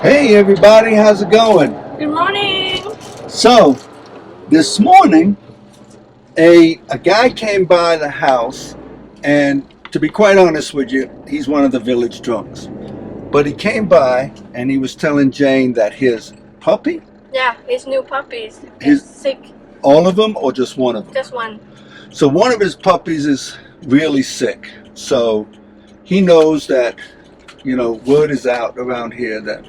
Hey everybody, how's it going? Good morning. So, this morning, a guy came by the house, and to be quite honest with you, he's one of the village drunks. But he came by and he was telling Jane that his puppy, Yeah, his new puppies is his sick. all of them or just one of them? Just one. So one of his puppies is really sick. So he knows that, word is out around here that,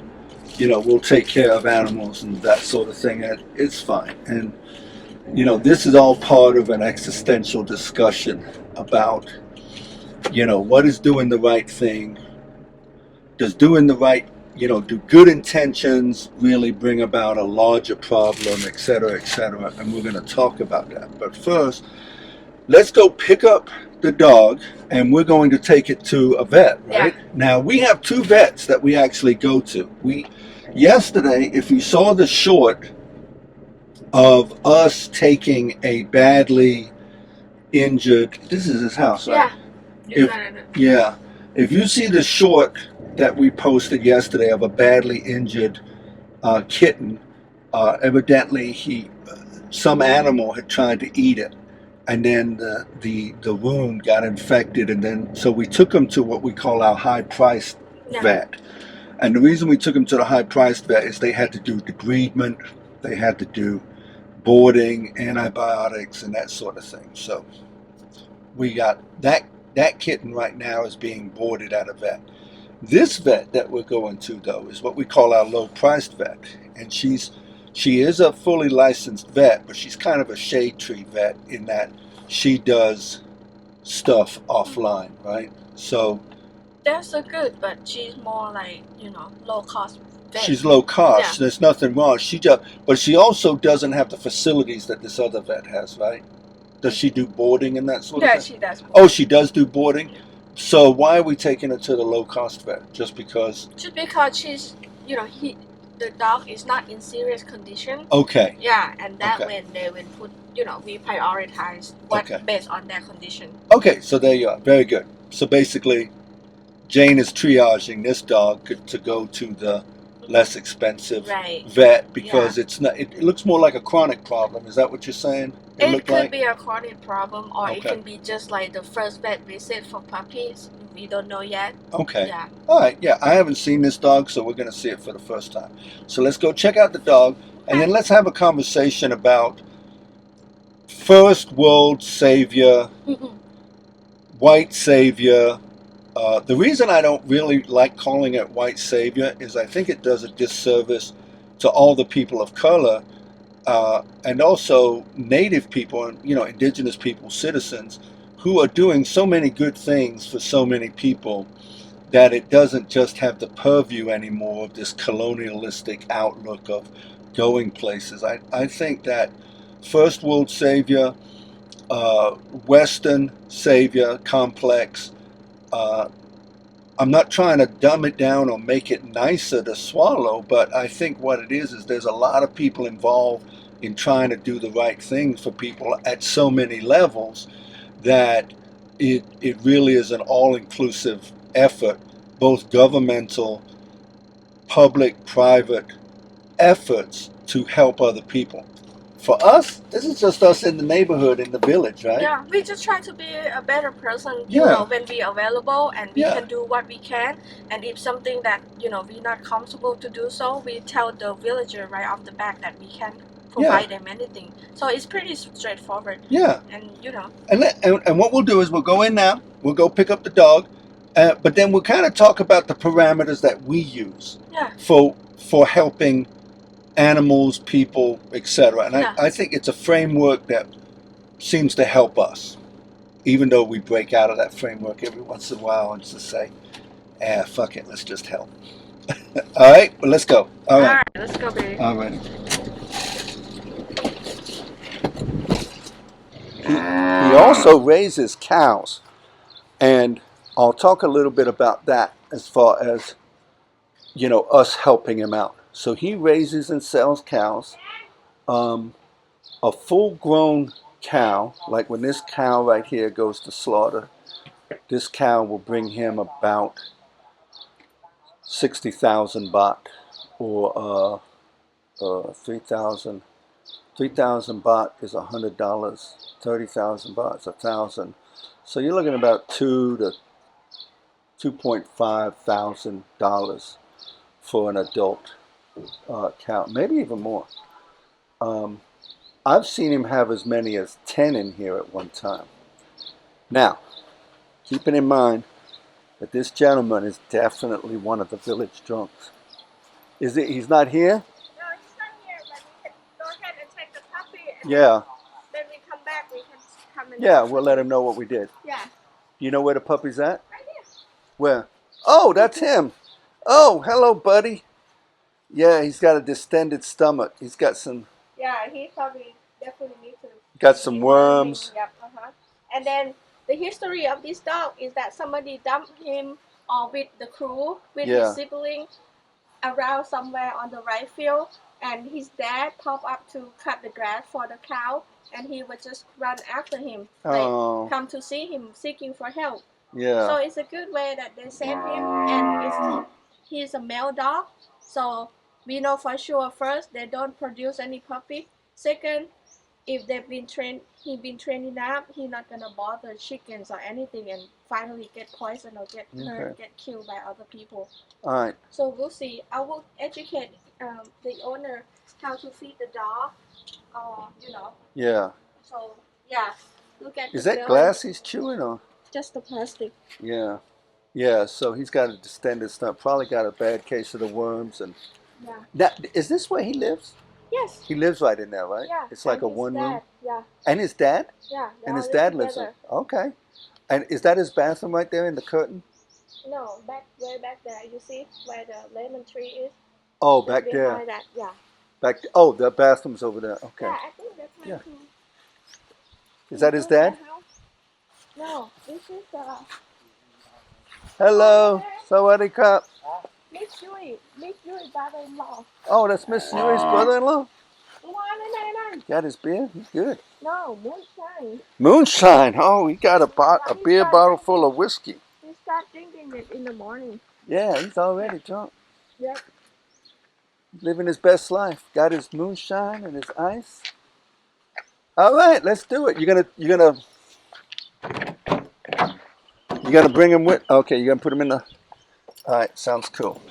we'll take care of animals and that sort of thing. And it's fine. And this is all part of an existential discussion about, what is doing the right thing? Does doing the right, do good intentions really bring about a larger problem, et cetera, et cetera? And we're going to talk about that. But first, let's go pick up the dog and we're going to take it to a vet, right? Yeah. Now, we have two vets that we actually go to. Yesterday, if you saw the short of us taking a badly injured, this is his house, right? Yeah. If you see the short that we posted yesterday of a badly injured kitten, evidently some animal had tried to eat it, and then the wound got infected, and then so we took him to what we call our high-priced vet. And the reason we took him to the high-priced vet is they had to do debridement, they had to do boarding, antibiotics, and that sort of thing. So we got that kitten right now is being boarded at a vet. This vet that we're going to, though, is what we call our low-priced vet, and she is a fully licensed vet, but she's kind of a shade tree vet in that she does stuff offline, right? So that's so good, but she's more like low cost. Vet. She's low cost. Yeah. There's nothing wrong. But she also doesn't have the facilities that this other vet has, right? Does she do boarding and that sort of thing? Yeah, she does. Oh, she does do boarding. Yeah. So why are we taking her to the low cost vet? Just because? Just because she's, the dog is not in serious condition. Okay. Yeah, and that when they will put, we prioritize what based on their condition. Okay, so there you are. Very good. So basically, Jane is triaging this dog to go to the less expensive vet because it's not. It looks more like a chronic problem. Is that what you're saying? It could be a chronic problem, or it can be just like the first vet visit for puppies. We don't know yet. Okay. Yeah. All right. Yeah, I haven't seen this dog, so we're going to see it for the first time. So let's go check out the dog, and then let's have a conversation about first world savior, white savior. The reason I don't really like calling it white savior is I think it does a disservice to all the people of color and also native people and indigenous people, citizens who are doing so many good things for so many people that it doesn't just have the purview anymore of this colonialistic outlook of going places. I think that first world savior, Western savior complex. I'm not trying to dumb it down or make it nicer to swallow, but I think what it is there's a lot of people involved in trying to do the right thing for people at so many levels that it really is an all-inclusive effort, both governmental, public, private efforts to help other people. For us, this is just us in the neighborhood, in the village, right? Yeah, we just try to be a better person, when we're available, and we can do what we can. And if something that, we're not comfortable to do so, we tell the villager right off the bat that we can provide them anything. So it's pretty straightforward. Yeah. And, And what we'll do is we'll go in now, we'll go pick up the dog, but then we'll kind of talk about the parameters that we use for helping animals, people, etc. And I think it's a framework that seems to help us, even though we break out of that framework every once in a while and just say, fuck it, let's just help. All right, well, let's go. All right, let's go, baby. All right. He also raises cows, and I'll talk a little bit about that as far as, us helping him out. So he raises and sells cows. A full-grown cow, like when this cow right here goes to slaughter, this cow will bring him about 60,000 baht, or 3,000 baht is $100. 30,000 baht is 1,000. So you're looking at about $2,500 for an adult cow, maybe even more. I've seen him have as many as 10 in here at one time. Now, keeping in mind that this gentleman is definitely one of the village drunks. Is it? He's not here? No, he's not here, but we can go ahead and take the puppy. And Yeah. then we come back, we can come and... Yeah, we'll let him know what we did. Yeah. You know where the puppy's at? Right here. Where? Oh, that's him. Oh, hello, buddy. Yeah, he's got a distended stomach. He's got some... Yeah, he probably definitely needs to... Got some worms. Yep, And then the history of this dog is that somebody dumped him with the crew, with his sibling, around somewhere on the right field, and his dad popped up to cut the grass for the cow, and he would just run after him, like come to see him, seeking for help. Yeah. So it's a good way that they save him, and he's a male dog, so we know for sure, first, they don't produce any puppy. Second, if they've been trained, he's been trained enough, he's not gonna bother chickens or anything and finally get poisoned or get hurt, get killed by other people. All right. So we'll see. I will educate the owner how to feed the dog, you know. Yeah. So yeah, look at. Is that glass he's chewing or? Just the plastic. Yeah. Yeah. So he's got a distended stomach. Probably got a bad case of the worms and. Yeah. Now, is this where he lives? Yes. He lives right in there, right? Yeah. It's like a one room. Yeah. And his dad? Yeah. And his dad lives there. Okay. And is that his bathroom right there in the curtain? No, way back there. You see where the lemon tree is? Oh, back there. That. Yeah. Oh, the bathroom's over there. Okay. Yeah, I think that's my too. Is that his dad? No, this is Hello. Sawadee krap. Miss Yui, brother-in-law. Oh, that's Miss Yui's brother-in-law? No. Got his beer? He's good. No, moonshine. Moonshine. Oh, he got a beer bottle full of whiskey. He started drinking it in the morning. Yeah, he's already drunk. Yep. Living his best life. Got his moonshine and his ice. All right, let's do it. You're gonna bring him with. Okay, you're gonna put him in the. All right, sounds cool.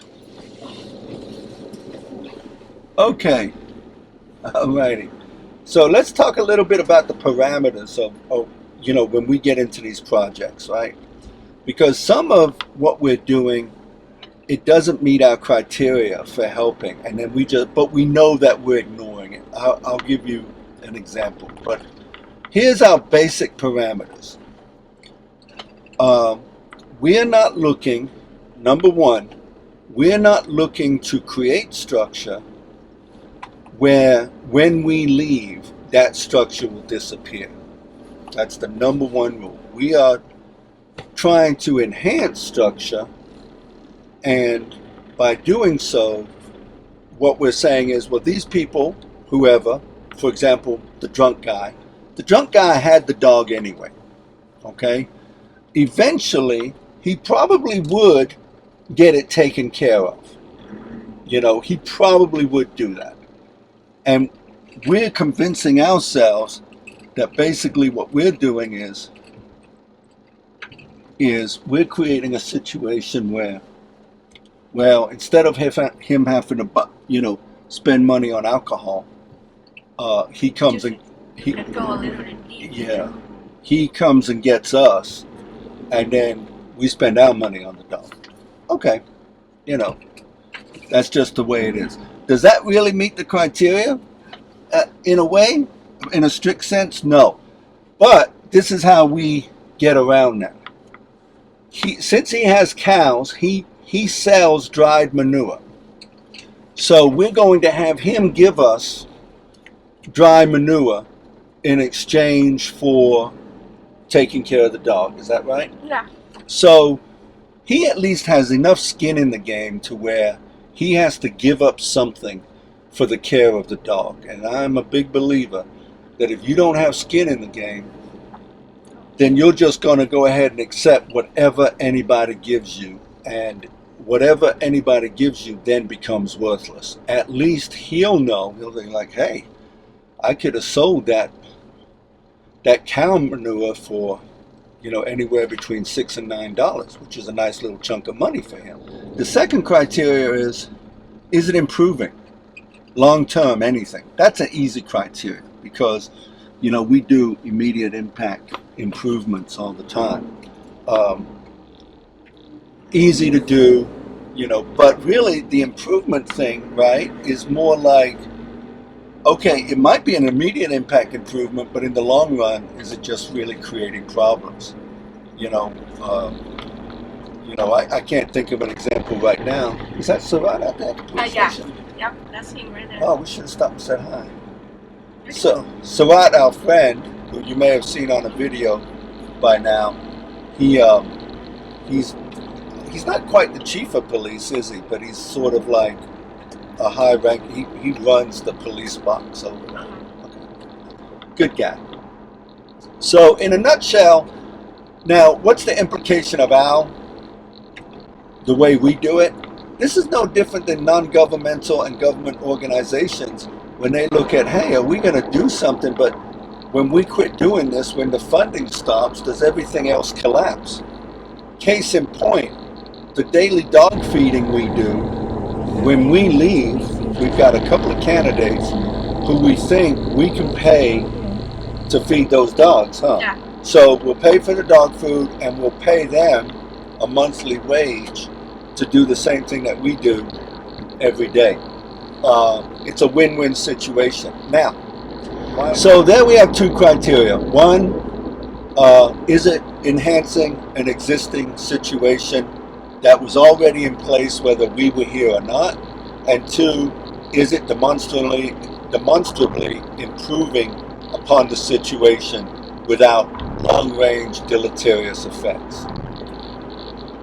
Okay. All righty. So let's talk a little bit about the parameters of when we get into these projects, right? Because some of what we're doing, it doesn't meet our criteria for helping, and then but we know that we're ignoring it. I'll give you an example, but here's our basic parameters. We're not looking, number one, we're not looking to create structure where when we leave, that structure will disappear. That's the number one rule. We are trying to enhance structure, and by doing so, what we're saying is, well, these people, whoever, for example, the drunk guy had the dog anyway, okay? Eventually, he probably would get it taken care of. He probably would do that. And we're convincing ourselves that basically what we're doing is we're creating a situation where, well, instead of him having to, spend money on alcohol, he comes and he comes and gets us, and then we spend our money on the dog. Okay, that's just the way it is. Does that really meet the criteria? In a way, in a strict sense, no. But this is how we get around that. Since he has cows, he sells dried manure. So we're going to have him give us dry manure in exchange for taking care of the dog. Is that right? Yeah. So he at least has enough skin in the game to where he has to give up something for the care of the dog. And I'm a big believer that if you don't have skin in the game, then you're just going to go ahead and accept whatever anybody gives you. And whatever anybody gives you then becomes worthless. At least he'll know. He'll be like, hey, I could have sold that cow manure for, you know, anywhere between $6 and $9, which is a nice little chunk of money for him. The second criteria is it improving? Long term, anything. That's an easy criteria because, you know, we do immediate impact improvements all the time. Easy to do, you know, but really the improvement thing, right, is more like, okay, it might be an immediate impact improvement, but in the long run, is it just really creating problems? You know, I can't think of an example right now. Is that Sarat out there at the police station? Yep, that's him right there. Oh, we should have stopped and said hi. So, Sarat, our friend, who you may have seen on a video by now, he's not quite the chief of police, is he? But he's sort of like a high rank. He runs the police box over there. Okay. Good guy. So, in a nutshell, now, what's the implication of the way we do it? This is no different than non-governmental and government organizations when they look at, hey, are we going to do something, but when we quit doing this, when the funding stops, does everything else collapse? Case in point, the daily dog feeding we do, when we leave, we've got a couple of candidates who we think we can pay to feed those dogs, huh? Yeah. So we'll pay for the dog food and we'll pay them a monthly wage to do the same thing that we do every day. It's a win-win situation. Now, so there we have two criteria. One, is it enhancing an existing situation that was already in place whether we were here or not? And two, is it demonstrably improving upon the situation without long-range deleterious effects?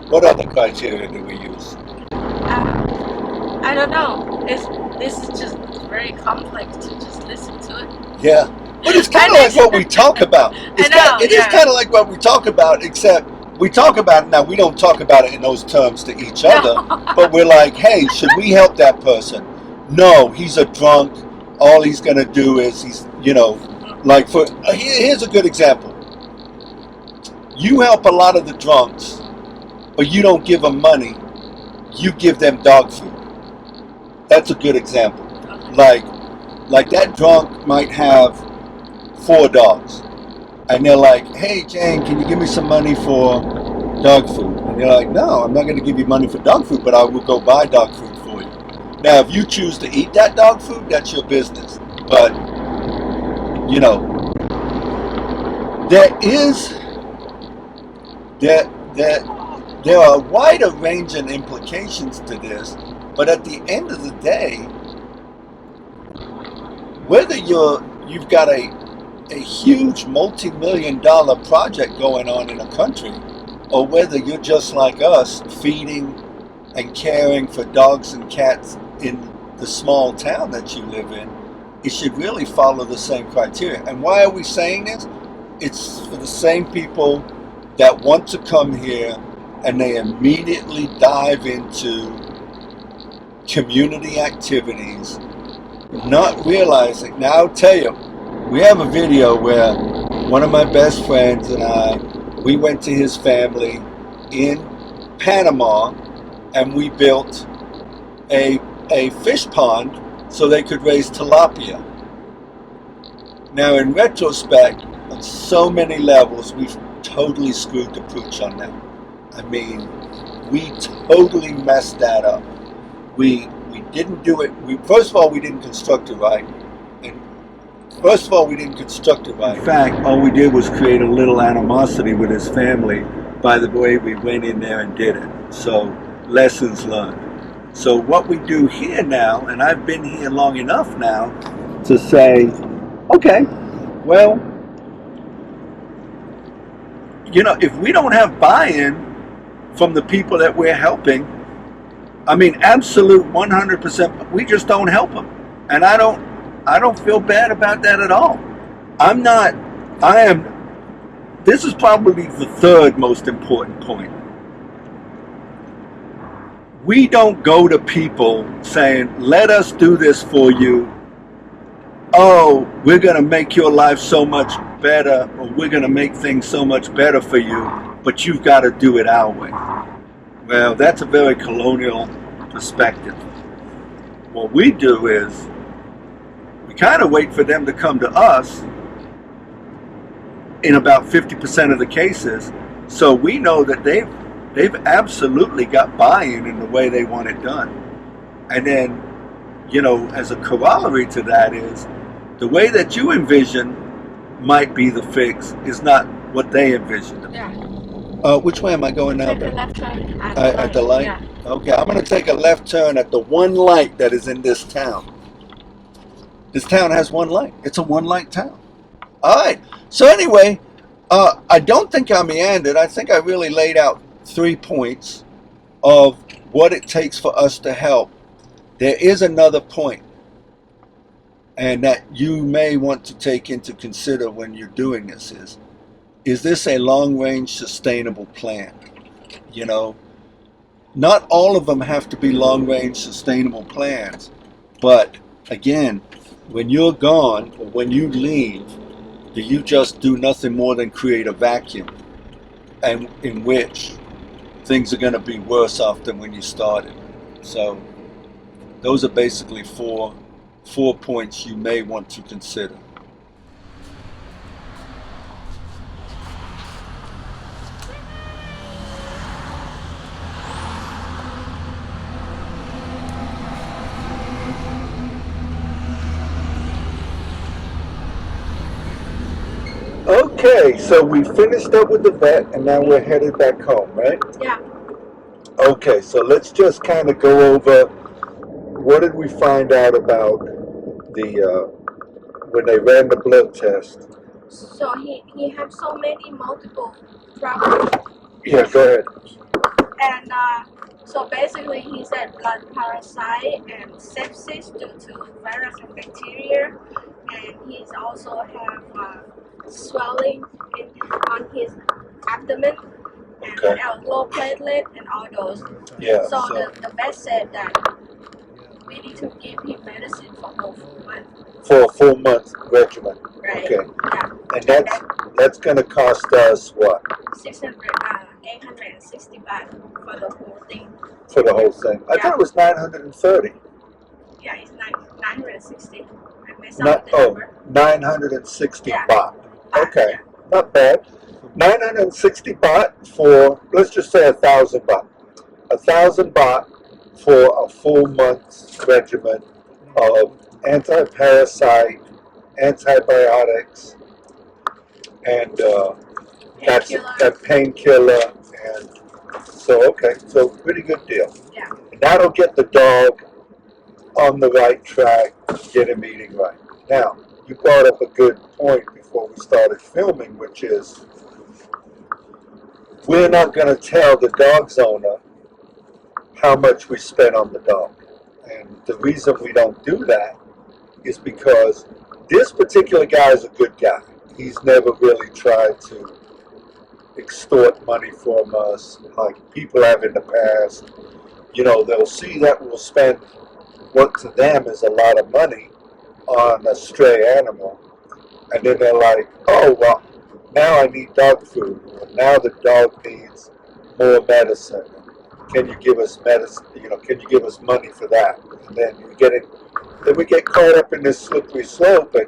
What other criteria do we use? I don't know. This is just very complex to just listen to it. Yeah, but it's kind of like what we talk about. It is kind of like what we talk about, except we talk about it now. We don't talk about it in those terms to each other, but we're like, hey, should we help that person? No, he's a drunk. All he's going to do is like here's a good example. You help a lot of the drunks, but you don't give them money. You give them dog food. That's a good example. Like that drunk might have 4 dogs, and they're like, hey Jane, can you give me some money for dog food? And you're like, no, I'm not going to give you money for dog food, but I will go buy dog food for you. Now, if you choose to eat that dog food, that's your business. But there are wider ranging implications to this, but at the end of the day, whether you've got a huge multi-million-dollar project going on in a country, or whether you're just like us, feeding and caring for dogs and cats in the small town that you live in, it should really follow the same criteria. And why are we saying this? It's for the same people that want to come here and they immediately dive into community activities, not realizing. Now I'll tell you, we have a video where one of my best friends and we went to his family in Panama and we built a fish pond so they could raise tilapia. Now in retrospect, on so many levels, we've totally screwed the pooch on that. I mean, we totally messed that up. We didn't do it. First of all, we didn't construct it right. In fact, all we did was create a little animosity with his family by the way we went in there and did it. So, lessons learned. So what we do here now, and I've been here long enough now to say, okay, well, if we don't have buy-in from the people that we're helping, I mean, absolute 100%, we just don't help them. And I don't feel bad about that at all. This is probably the third most important point. we don't go to people saying, let us do this for you. Oh, we're going to make your life so much better, or we're going to make things so much better for you, but you've got to do it our way. Well, that's a very colonial perspective. What we do is we kind of wait for them to come to us in about 50% of the cases, so we know that they've absolutely got buy-in in the way they want it done. And then, you know, as a corollary to that is the way that you envision might be the fix is not what they envisioned. Yeah. Which way am I going now? Take a left turn at the light. Yeah. Okay, I'm going to take a left turn at the one light that is in this town. This town has one light. It's a one-light town. All right. So anyway, I don't think I meandered. I think I really laid out 3 points of what it takes for us to help. There is another point, and that you may want to take into consider when you're doing this is this a long-range sustainable plan? You know, not all of them have to be long-range sustainable plans, but again, when you're gone or when you leave, do you just do nothing more than create a vacuum, and in which things are going to be worse off than when you started? So those are basically four points you may want to consider. Okay, so we finished up with the vet and now we're headed back home, right? Yeah. Okay, so let's just kind of go over what did we find out about the when they ran the blood test. So he had so many multiple problems. Yeah, go ahead. And so basically he said blood parasite and sepsis due to virus and bacteria, and he's also have swelling on his abdomen and low platelet and all those. Yeah. So the vet said that we need to give him medicine for a full month. For a full month regimen. Right. Okay. Yeah. And that's going to cost us what? 860 baht for the whole thing. For the whole thing. I thought it was 930. Yeah, it's 960. I messed up the number. 960 baht. Okay, not bad. 960 baht for, let's just say 1,000 baht. 1,000 baht for a full month's regimen of anti-parasite, antibiotics, and that's a painkiller. And so, okay, so pretty good deal. Yeah. And that'll get the dog on the right track, get him eating right. Now, you brought up a good point before we started filming, which is we're not going to tell the dog's owner how much we spent on the dog. And the reason we don't do that is because this particular guy is a good guy. He's never really tried to extort money from us like people have in the past. You know, they'll see that we'll spend what to them is a lot of money on a stray animal, and then they're like, oh, well, now I need dog food, or now the dog needs more medicine. Can you give us medicine? You know, can you give us money for that? And then we get caught up in this slippery slope, and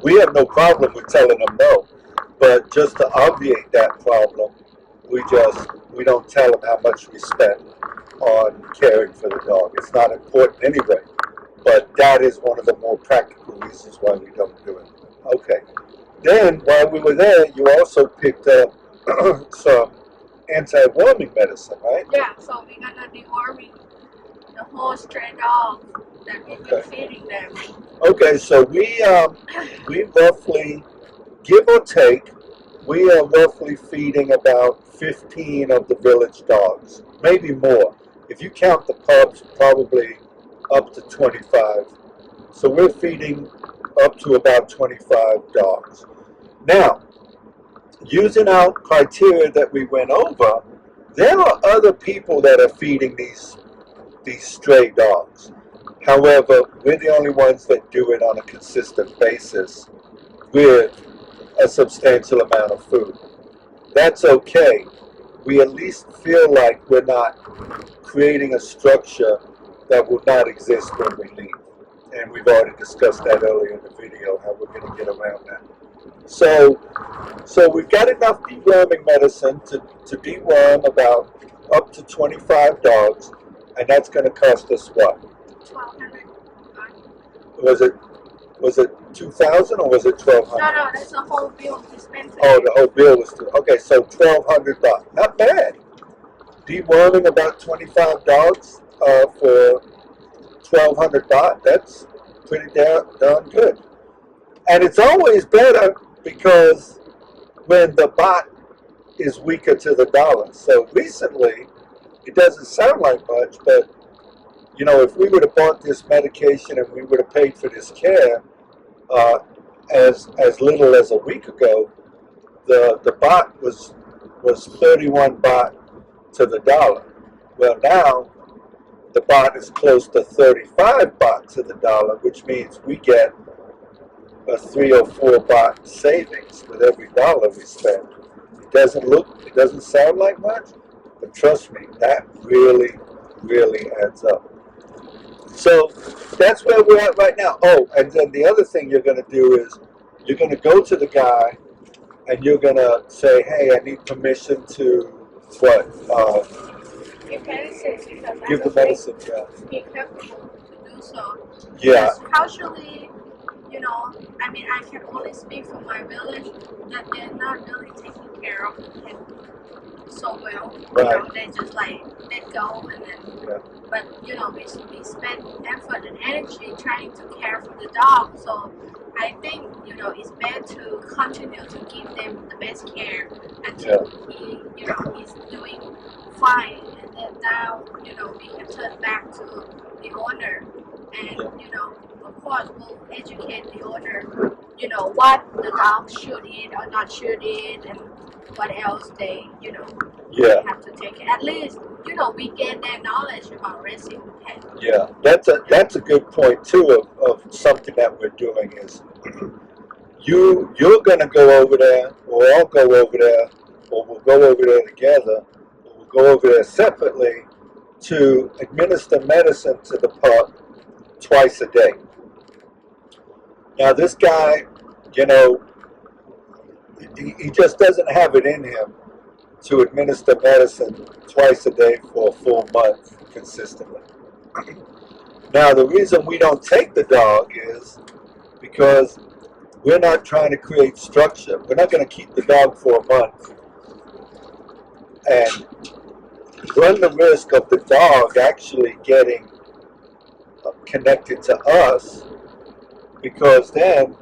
we have no problem with telling them no. But just to obviate that problem, we don't tell them how much we spent on caring for the dog. It's not important anyway. But that is one of the more practical reasons why we don't do it. Okay. Then, while we were there, you also picked up some anti-worming medicine, right? Yeah, so we're going to deworming the whole stray dog that we've been feeding them. Okay, so we roughly, give or take, we are roughly feeding about 15 of the village dogs, maybe more. If you count the pups, probably up to 25. So we're feeding up to about 25 dogs. Now, using our criteria that we went over, There are other people that are feeding these stray dogs. However, we're the only ones that do it on a consistent basis with a substantial amount of food. That's okay. We at least feel like we're not creating a structure that will not exist when we leave. And we've already discussed that earlier in the video, how we're going to get around that. So we've got enough deworming medicine to deworm about up to 25 dogs, and that's going to cost us what? 1,200. Was it 2,000 or was it 1,200? No, that's a whole bill dispensary. Oh, the whole bill was okay. So 1,200 bucks, not bad. Deworming about 25 dogs for 1,200 baht. That's pretty darn good. And it's always better because when the baht is weaker to the dollar. So recently, it doesn't sound like much, but you know, if we would have bought this medication and we would have paid for this care as little as a week ago, the baht was 31 baht to the dollar. Well, now the baht is close to 35 baht to the dollar, which means we get a 3 or 4 baht savings with every dollar we spend. It doesn't sound like much, but trust me, that really, really adds up. So that's where we're at right now. Oh, and then the other thing you're going to do is you're going to go to the guy and you're going to say, hey, I need permission to what? Give medicine because give the medicine, yeah. Be careful to do so. Yeah. Because culturally, you know, I mean, I can only speak for my village that they're not really taking care of the pet so well. Right. You know, they just like let go and then. Yeah. But you know, we spend effort and energy trying to care for the dog. So I think you know it's better to continue to give them the best care until he, you know, is doing fine, and then now you know we can turn back to the owner, and you know, of course we'll educate the owner, you know, what the dog should eat or not should eat, and what else they, you know, they have to take. At least, you know, we get their knowledge about raising the pet. Yeah, that's a good point too of something that we're doing is you're gonna go over there, or I'll go over there, or we'll go over there together, or we'll go over there separately to administer medicine to the pup twice a day. Now this guy, you know, he just doesn't have it in him to administer medicine twice a day for a full month consistently. Now the reason we don't take the dog is because we're not trying to create structure. We're not going to keep the dog for a month and run the risk of the dog actually getting connected to us, because then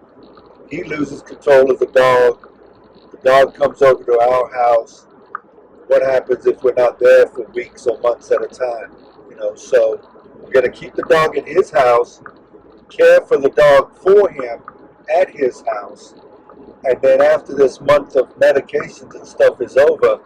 he loses control of the dog. The dog comes over to our house. What happens if we're not there for weeks or months at a time? You know, so we're going to keep the dog at his house, care for the dog for him at his house, and then after this month of medications and stuff is over,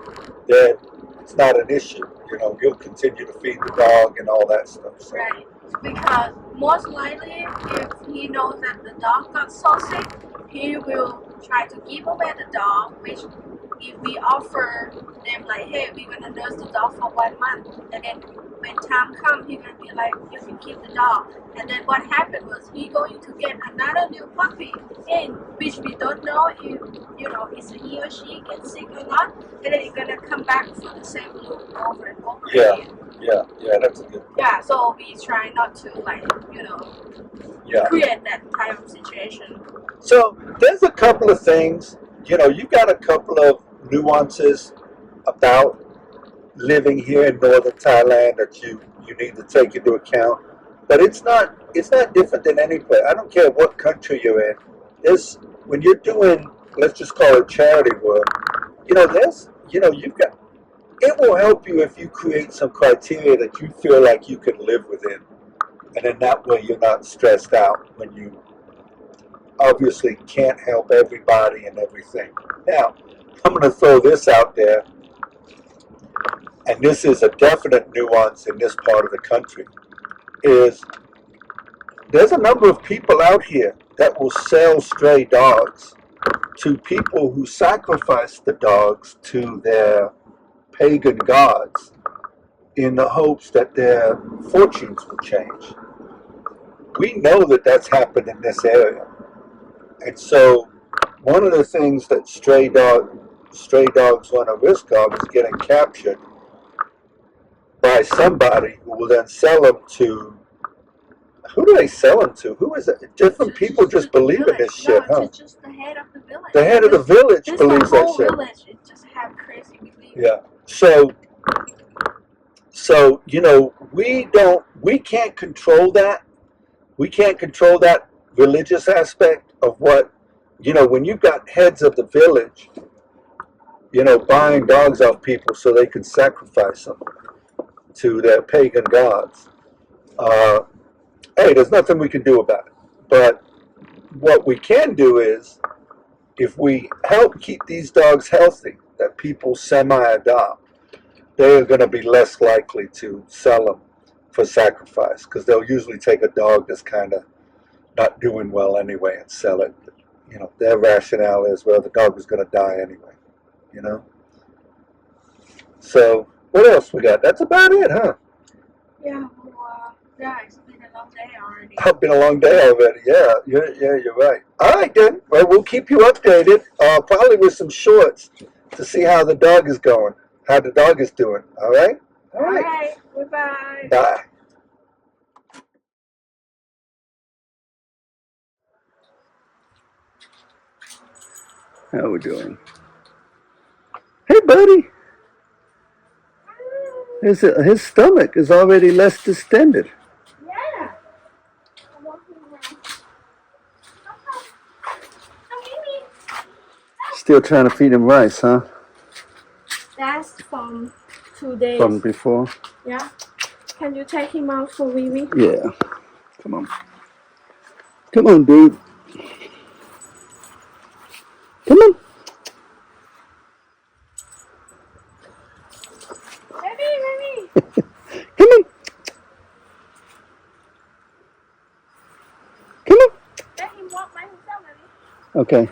then it's not an issue. You know, you'll continue to feed the dog and all that stuff. So. Right, because most likely if he knows that the dog got so sick, he will try to give away the dog, which if we offer them like, hey, we're going to nurse the dog for 1 month, and then when time comes, he's going to be like, you can keep the dog. And then what happened was he going to get another new puppy in, which we don't know if, you know, is he or she gets sick or not, and then he's going to come back for the same loop over and over again. Yeah, that's a good point. Yeah, so we try not to, like, you know, create that type of situation. So there's a couple of things, you know, you've got a couple of nuances about living here in northern Thailand that you need to take into account. But it's not different than any place. I don't care what country you're in. When you're doing, let's just call it charity work, you know, it will help you if you create some criteria that you feel like you can live within. And then that way you're not stressed out when you obviously can't help everybody and everything. Now, I'm going to throw this out there. and this is a definite nuance in this part of the country, is there's a number of people out here that will sell stray dogs to people who sacrifice the dogs to their pagan gods in the hopes that their fortunes will change. We know that that's happened in this area. And so one of the things that stray dogs run a risk of is getting captured by somebody who will then sell them to, who do they sell them to? Who is it? Different people just believe in this shit, huh? It's just the head of the village. The head of the village believes that shit. The whole village, it just have crazy beliefs. Yeah. So, you know, we can't control that. We can't control that religious aspect of what, you know, when you've got heads of the village, you know, buying dogs off people so they can sacrifice them to their pagan gods. Hey, there's nothing we can do about it. But what we can do is, if we help keep these dogs healthy, that people semi-adopt, they're going to be less likely to sell them for sacrifice, because they'll usually take a dog that's kind of not doing well anyway and sell it. You know, their rationale is, well, the dog is going to die anyway, you know? So, what else we got? That's about it, huh? Yeah, well, yeah, it's been a long day already. It's been a long day already, yeah, you're right. All right, then, well, we'll keep you updated, probably with some shorts to see how the dog is going, how the dog is doing, all right? All right, goodbye. Bye. How we doing? Hey, buddy. His stomach is already less distended. Yeah. I'm walking around. Okay. Still trying to feed him rice, huh? That's from 2 days. From before? Yeah. Can you take him out for wee wee? Yeah. Come on. Come on, dude. Come on. Baby. Come on. Come on. Let him walk by himself, baby. Okay.